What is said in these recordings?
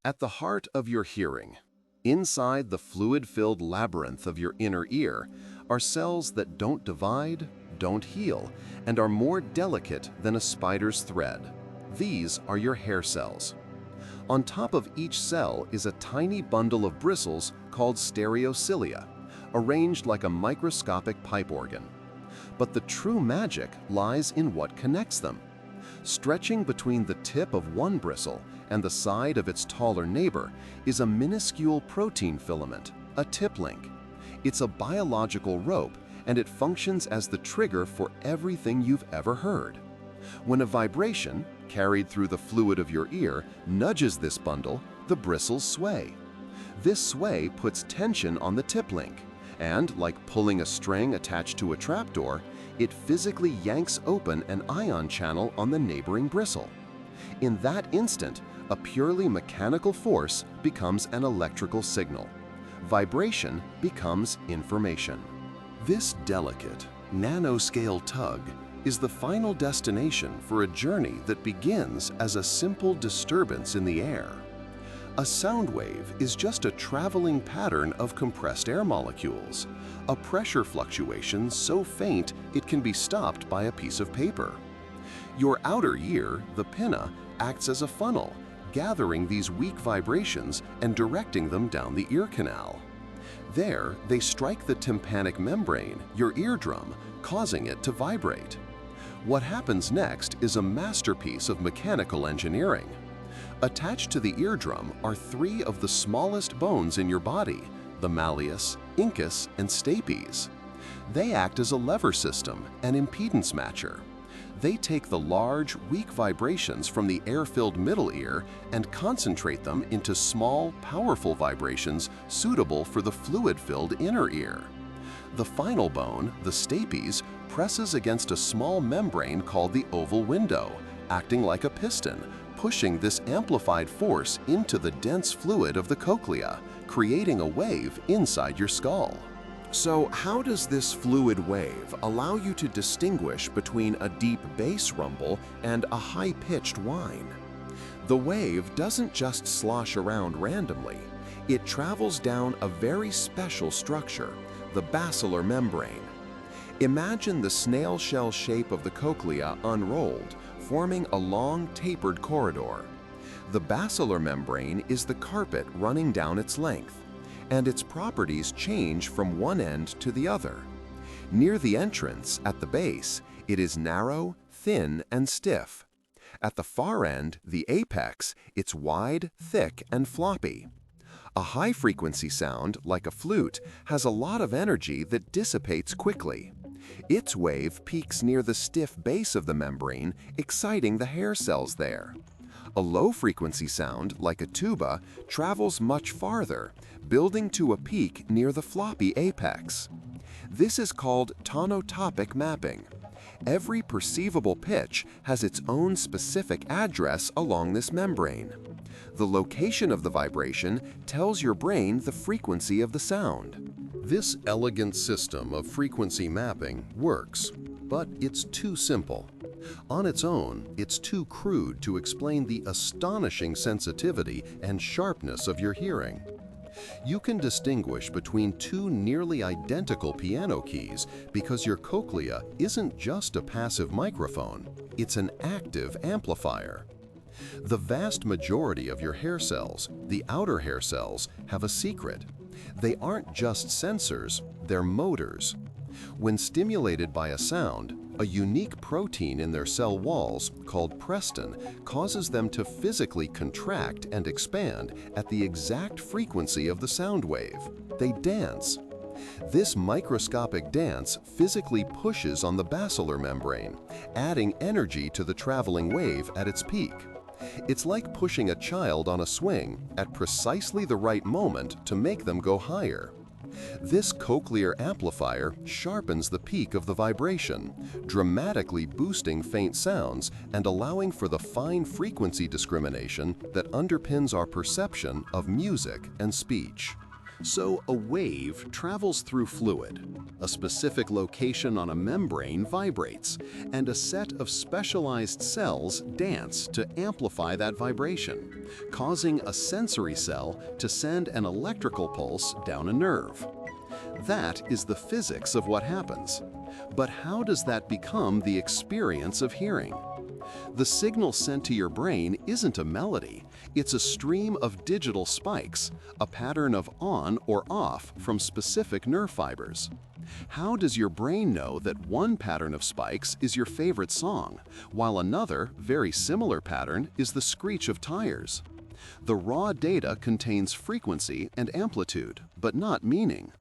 At the heart of your hearing, inside the fluid-filled labyrinth of your inner ear, are cells that don't divide, don't heal, and are more delicate than a spider's thread. These are your hair cells. On top of each cell is a tiny bundle of bristles called stereocilia, arranged like a microscopic pipe organ. But the true magic lies in what connects them. Stretching between the tip of one bristle and the side of its taller neighbor is a minuscule protein filament, a tip link. It's a biological rope, and it functions as the trigger for everything you've ever heard. When a vibration, carried through the fluid of your ear, nudges this bundle, the bristles sway. This sway puts tension on the tip link, and, like pulling a string attached to a trapdoor, it physically yanks open an ion channel on the neighboring bristle. In that instant, a purely mechanical force becomes an electrical signal. Vibration becomes information. This delicate, nanoscale tug is the final destination for a journey that begins as a simple disturbance in the air. A sound wave is just a traveling pattern of compressed air molecules, a pressure fluctuation so faint it can be stopped by a piece of paper. Your outer ear, the pinna, acts as a funnel, gathering these weak vibrations and directing them down the ear canal. There, they strike the tympanic membrane, your eardrum, causing it to vibrate. What happens next is a masterpiece of mechanical engineering. Attached to the eardrum are three of the smallest bones in your body, the malleus, incus, and stapes. They act as a lever system, an impedance matcher. They take the large, weak vibrations from the air-filled middle ear and concentrate them into small, powerful vibrations suitable for the fluid-filled inner ear. The final bone, the stapes, presses against a small membrane called the oval window, acting like a piston, pushing this amplified force into the dense fluid of the cochlea, creating a wave inside your skull. So how does this fluid wave allow you to distinguish between a deep bass rumble and a high-pitched whine? The wave doesn't just slosh around randomly. It travels down a very special structure, the basilar membrane. Imagine the snail shell shape of the cochlea unrolled, forming a long, tapered corridor. The basilar membrane is the carpet running down its length, and its properties change from one end to the other. Near the entrance, at the base, it is narrow, thin, and stiff. At the far end, the apex, it's wide, thick, and floppy. A high-frequency sound, like a flute, has a lot of energy that dissipates quickly. Its wave peaks near the stiff base of the membrane, exciting the hair cells there. A low-frequency sound, like a tuba, travels much farther, building to a peak near the floppy apex. This is called tonotopic mapping. Every perceivable pitch has its own specific address along this membrane. The location of the vibration tells your brain the frequency of the sound. This elegant system of frequency mapping works, but it's too simple. On its own, it's too crude to explain the astonishing sensitivity and sharpness of your hearing. You can distinguish between two nearly identical piano keys because your cochlea isn't just a passive microphone, it's an active amplifier. The vast majority of your hair cells, the outer hair cells, have a secret. They aren't just sensors, they're motors. When stimulated by a sound, a unique protein in their cell walls, called prestin, causes them to physically contract and expand at the exact frequency of the sound wave. They dance. This microscopic dance physically pushes on the basilar membrane, adding energy to the traveling wave at its peak. It's like pushing a child on a swing at precisely the right moment to make them go higher. This cochlear amplifier sharpens the peak of the vibration, dramatically boosting faint sounds and allowing for the fine frequency discrimination that underpins our perception of music and speech. So a wave travels through fluid. A specific location on a membrane vibrates, and a set of specialized cells dance to amplify that vibration, causing a sensory cell to send an electrical pulse down a nerve. That is the physics of what happens. But how does that become the experience of hearing? The signal sent to your brain isn't a melody, it's a stream of digital spikes, a pattern of on or off from specific nerve fibers. How does your brain know that one pattern of spikes is your favorite song, while another, very similar pattern is the screech of tires? The raw data contains frequency and amplitude, but not meaning.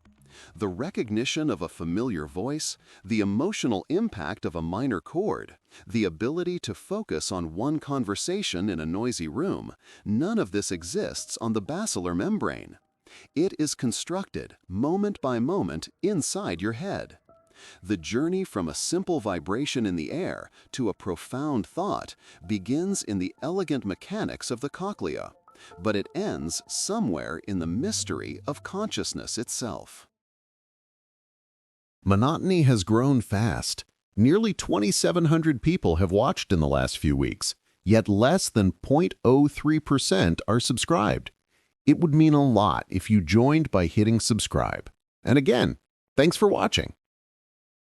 The recognition of a familiar voice, the emotional impact of a minor chord, the ability to focus on one conversation in a noisy room, none of this exists on the basilar membrane. It is constructed, moment by moment, inside your head. The journey from a simple vibration in the air to a profound thought begins in the elegant mechanics of the cochlea, but it ends somewhere in the mystery of consciousness itself. Monotony has grown fast. Nearly 2,700 people have watched in the last few weeks, yet less than 0.03% are subscribed. It would mean a lot if you joined by hitting subscribe. And again, thanks for watching.